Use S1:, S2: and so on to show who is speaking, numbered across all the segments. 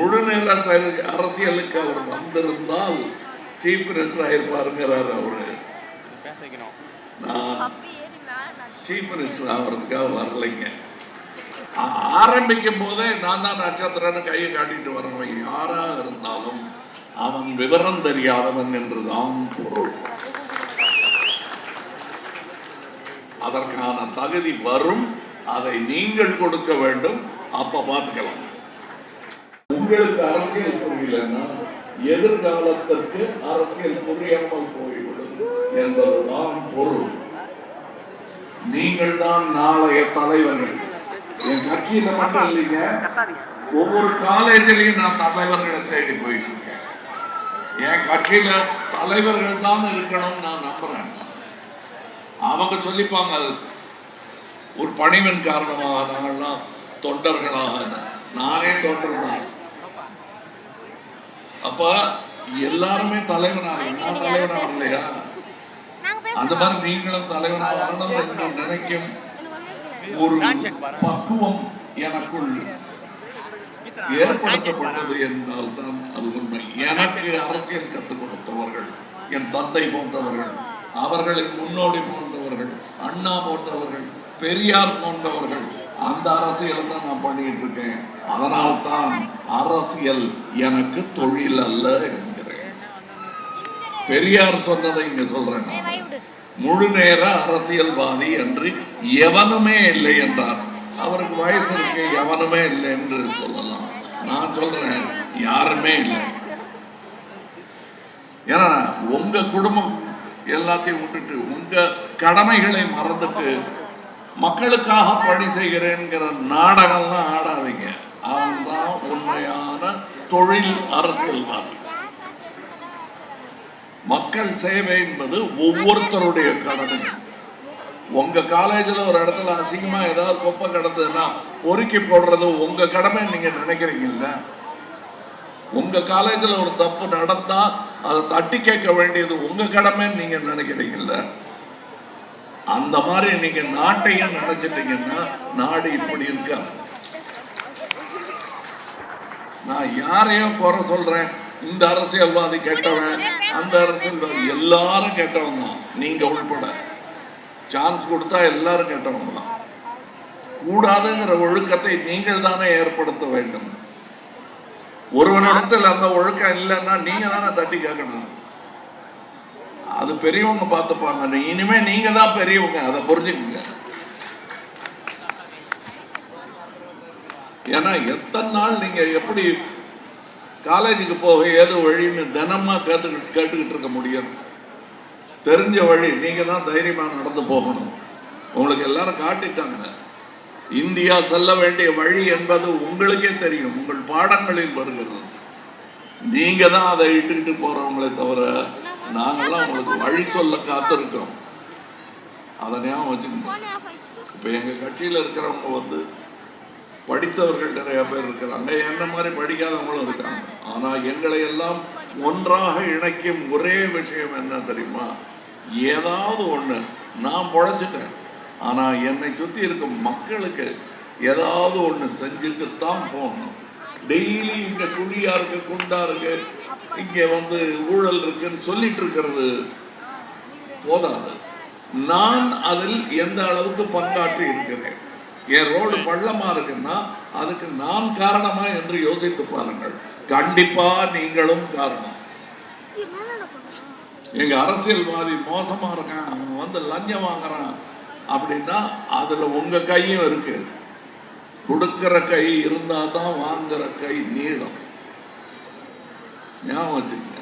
S1: முழுநேர அரசியலுக்கு அவர் வந்திருந்தால் சீஃப் மினிஸ்டர் ஆயிருப்பாருங்கிறார் அவரு. நான் சீஃப் மினிஸ்டர் ஆகிறதுக்காக வரலைங்க. ஆரம்பிக்கும் போதே நான் தான் நட்சத்திரன்னு கையை காட்டிட்டு வரவன் யாராக இருந்தாலும் அவன் விவரம் தெரியாதவன் என்றுதான் பொருள். அதற்கான தகுதி வரும், அதை நீங்கள் கொடுக்க வேண்டும். அப்ப பார்த்துக்கலாம். உங்களுக்கு அரசியல் புரியலன்னா எதிர்காலத்திற்கு அரசியல் புரியாமல் போய்விடும் என்பதுதான் பொருள். நீங்கள் தான் நாளைய தலைவர்கள். என் கட்சியில மட்டும் இல்லைங்க, ஒவ்வொரு காலேஜிலையும் நான் தலைவர்களை தேடி போயிட்டு இருக்கேன். என் கட்சியில தலைவர்கள் தான் இருக்கணும் நான் நம்புறேன். அவங்க சொல்லிப்பாங்க ஒரு பணிவின் காரணமாக நாங்கள்லாம் தொண்டர்களாக. நானே தொண்டர் தான். அப்ப எல்லாருமே தலைவனாக, நான் தலைவனாக இல்லையா? அந்த மாதிரி நீங்களும் தலைவனாக வரணும் என்று நினைக்கும் ஒரு பக்குவம் எனக்குள் ஏற்படுத்தப்பட்டது என்றால் தான் அது உண்மை. எனக்கு அரசியல் கற்றுக் கொடுத்தவர்கள் என் தந்தை போன்றவர்கள், அவர்களின் முன்னோடி போன்றவர்கள், அண்ணா போன்றவர்கள், பெரியார் போன்றவர்கள். அந்த அரசியலை தான் நான் பண்ணிட்டு இருக்கேன். அதனால்தான் அரசியல் எனக்கு தொழில் அல்ல என்கிறேன். பெரியார் சொன்னதை இங்க சொல்றேன். முழு நேர அரசியல்வாதி என்று எவனுமே இல்லை என்றார். அவருக்கு வயசு இருக்கு, எவனுமே இல்லை என்று சொல்லலாம். நான் சொல்றேன் யாருமே இல்லை. ஏன்னா உங்க குடும்பம் எல்லாத்தையும் விட்டுட்டு உங்க கடமைகளை மறந்துட்டு மக்களுக்காக பணி செய்கிறேங்கிற நாடகம்லாம் ஆடாதீங்க. அவன் தான் உண்மையான தொழில் அரசியல்வாதி. மக்கள் சேவை என்பது ஒவ்வொருத்தருடைய கடமை. உங்க காலேஜில் ஒரு இடத்துல அசிங்கமா ஏதாவது குப்பை கிடந்ததுன்னா பொறுக்கி போடுறது உங்க கடமை நீங்க நினைக்கிறீங்கல்ல. உங்க காலேஜில் ஒரு தப்பு நடந்தா அதை தட்டி கேட்க வேண்டியது உங்க கடமைன்னு நீங்க நினைக்கிறீங்கல்ல. அந்த மாதிரி நீங்க நாட்டையும் நினைச்சிட்டீங்கன்னா நாடு இப்படி இருக்காது. நான் யாரையும் குறை சொல்றேன், இந்த அரசியல்வாதி கெட்டவன், அந்த அரசியல்வாதி, எல்லாரும் கெட்டவன் தான், நீங்க உள்பட. சான்ஸ் கொடுத்தா எல்லாரும் கெட்டவங்க தான். கூடாதுங்கிற ஒழுக்கத்தை நீங்கள் தானே ஏற்படுத்த வேண்டும். ஒருவனிடத்தில் அந்த ஒழுக்கம் இல்லைன்னா நீங்க தானே தட்டி கேட்கணும். அது பெரியவங்க பார்த்துப்பாங்க. இனிமே நீங்க தான் பெரியவங்க, அதை புரிஞ்சுக்குங்க. ஏன்னா எத்தனை நாள் நீங்க எப்படி காலேஜுக்கு போக ஏதோ வழின்னு தினமா கேட்டுக்கிட்டு இருக்க முடியும்? தெரிஞ்ச வழி நீங்க தான் தைரியமா நடந்து போகணும். உங்களுக்கு எல்லாரும் காட்டிட்டாங்க. இந்தியா செல்ல வேண்டிய வழி என்பது உங்களுக்கே தெரியும், உங்கள் பாடங்களில் வருகிறது. நீங்க தான் அதை இட்டுக்கிட்டு போறவங்களே தவிர நாங்கெல்லாம் உங்களுக்கு வழி சொல்ல காத்திருக்கோம். அதை ஞாபகம் வச்சுக்கோங்க. இப்ப எங்க கட்சியில இருக்கிறவங்க படித்தவர்கள் நிறைய பேர் இருக்கிறாங்க, என்ன மாதிரி படிக்காதவங்களும் இருக்காங்க. ஆனா எங்களை எல்லாம் ஒன்றாக இணைக்கும் ஒரே விஷயம் என்ன தெரியுமா? ஏதாவது ஒண்ணு நான் பொழைச்சிட்டேன், ஆனா என்னை சுத்தி இருக்கும் மக்களுக்கு ஏதாவது ஒண்ணு செஞ்சுட்டு தான் போகணும். டெய்லி இங்க குழியா இருக்கு, குண்டா இருக்கு, இங்க ஊழல் இருக்குன்னு சொல்லிட்டு இருக்கிறது போதாது. நான் அதில் எந்த அளவுக்கு பங்காற்றி இருக்கிறேன். என் ரோடு பள்ளமா இருக்குன்னா அதுக்கு நான் காரணமா என்று யோசித்து பாருங்கள். கண்டிப்பா நீங்களும் காரணம். எங்க அரசியல்வாதி மோசமா இருக்கான், அவன் லஞ்சம் வாங்குறான் அப்படின்னா அதுல உங்க கையும் இருக்கு. கொடுக்கிற கை இருந்தா தான் வாங்குற கை நீளம். ஞாபகம் வச்சுக்கங்க.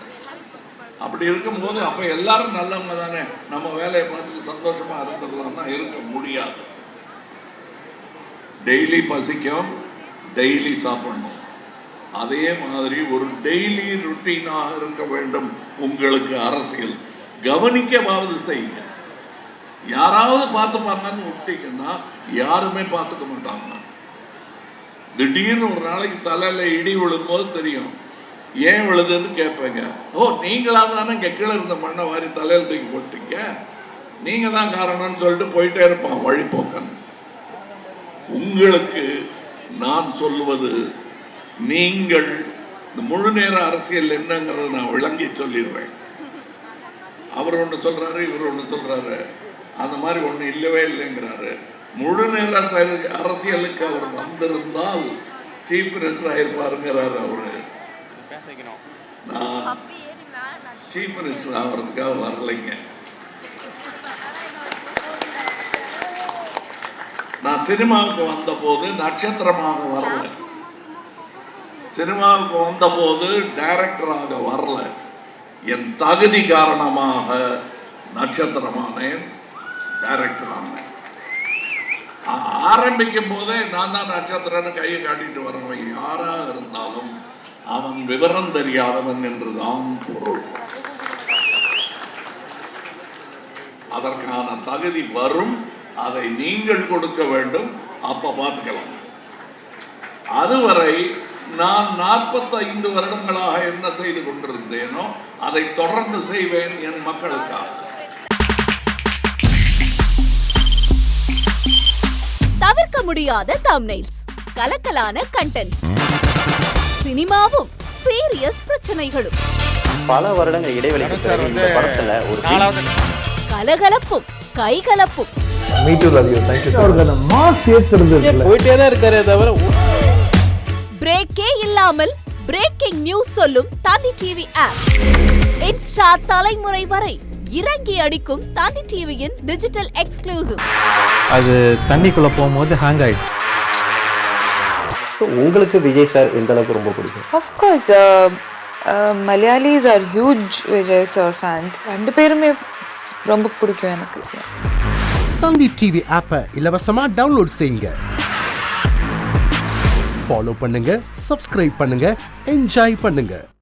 S1: அப்படி இருக்கும்போது அப்ப எல்லாரும் நல்லவங்க தானே, நம்ம வேலையை பார்த்துட்டு சந்தோஷமா இருந்துடலாம்னா இருக்க முடியாது. டெய்லி பசிக்கும், டெய்லி சாப்பிடணும். அதே மாதிரி ஒரு டெய்லி ருட்டீனாக இருக்க வேண்டும் உங்களுக்கு அரசியல். கவனிக்கவாவது செய்யுங்க. யாராவது பார்த்துப்பாங்கன்னு விட்டீங்கன்னா யாருமே பார்த்துக்க மாட்டாங்க. திடீர்னு ஒரு நாளைக்கு தலையில இடி விழும்போது தெரியும். ஏன் விழுதுன்னு கேட்பேங்க. ஓ, நீங்களா தானே இங்க கீழே இருந்த மண்ணை வாரி தலையில தூக்கி போட்டீங்க, நீங்க தான் காரணம்னு சொல்லிட்டு போயிட்டே இருப்பான் வழிபோக்கன். உங்களுக்கு நான் சொல்லுவது நீங்கள் இந்த முழு நேர அரசியல் என்னங்கிறத நான் விளங்கி சொல்லிடுறேன். அவர் ஒன்று சொல்றாரு, இவர் ஒன்று சொல்றாரு, அந்த மாதிரி ஒன்று இல்லவே இல்லைங்கிறாரு. முழு நேர அரசியலுக்கு அவர் வந்திருந்தால் சீஃப் மினிஸ்டர் ஆயிருப்பாருங்கிறாரு அவரு. நான் சீஃப் மினிஸ்டர் ஆகிறதுக்காக வரலைங்க. நான் சினிமாவுக்கு வந்த போது நட்சத்திரமாக வரல, சினிமாவுக்கு வந்த போது டைரக்டராக வரல. என் தகுதி காரணமாக நட்சத்திரமானேன், டைரக்டர் ஆனேன். ஆரம்பிக்கும் போதே நான் தான் நட்சத்திரன்னு கையை காட்டிட்டு வரவன் யாராக இருந்தாலும் அவன் விவரம் தெரியாதவன் என்றுதான் பொருள். அதற்கான தகுதி வரும், அதை நீங்கள் கொடுக்க வேண்டும். அப்ப பார்த்துக்கலாம். அதுவரை நான் 45 வருடங்களாக என்ன செய்து கொண்டிருந்தேனோ அதை தொடர்ந்து செய்வேன் என் மக்களுக்காக.
S2: தவிர்க்க முடியாத தம்ப்நெயில்ஸ், கலக்கலான கண்டென்ட்ஸ், சினிமாவும் சீரியஸ் பிரச்சனைகளும்,
S3: பல வருடங்கள் இடைவெளிக்கு பிறகு இந்த படத்துல ஒரு
S2: கலகலப்பும் கைகலப்பும்.
S3: போயிட்டே தான் இருக்காரே தவிர
S2: பிரேக்கே இல்லாமல் பிரேக்கிங் நியூஸ் சொல்லும் தந்தி டிவி ஆப். இன்ஸ்டா தலைமுறை வரை இறங்கி அடிக்கும் தந்தி டிவியின் டிஜிட்டல் எக்ஸ்க்ளூசிவ்.
S4: அது தண்ணிக்குள்ள போகும்போது ஹேங் ஆயிடுச்சு.
S3: உங்களுக்கு விஜய் சார் எந்த அளவுக்கு ரொம்ப பிடிக்கும்?
S5: Of course, Malayalis are huge Vijay sir fans. ரெண்டு பேருமே ரொம்ப பிடிக்கும் எனக்கு.
S6: தந்தி டிவி ஆப்பை இலவசமா டவுன்லோட் செய்யுங்க. ஃபாலோ பண்ணுங்க, சப்ஸ்கிரைப் பண்ணுங்க, என்ஜாய் பண்ணுங்க.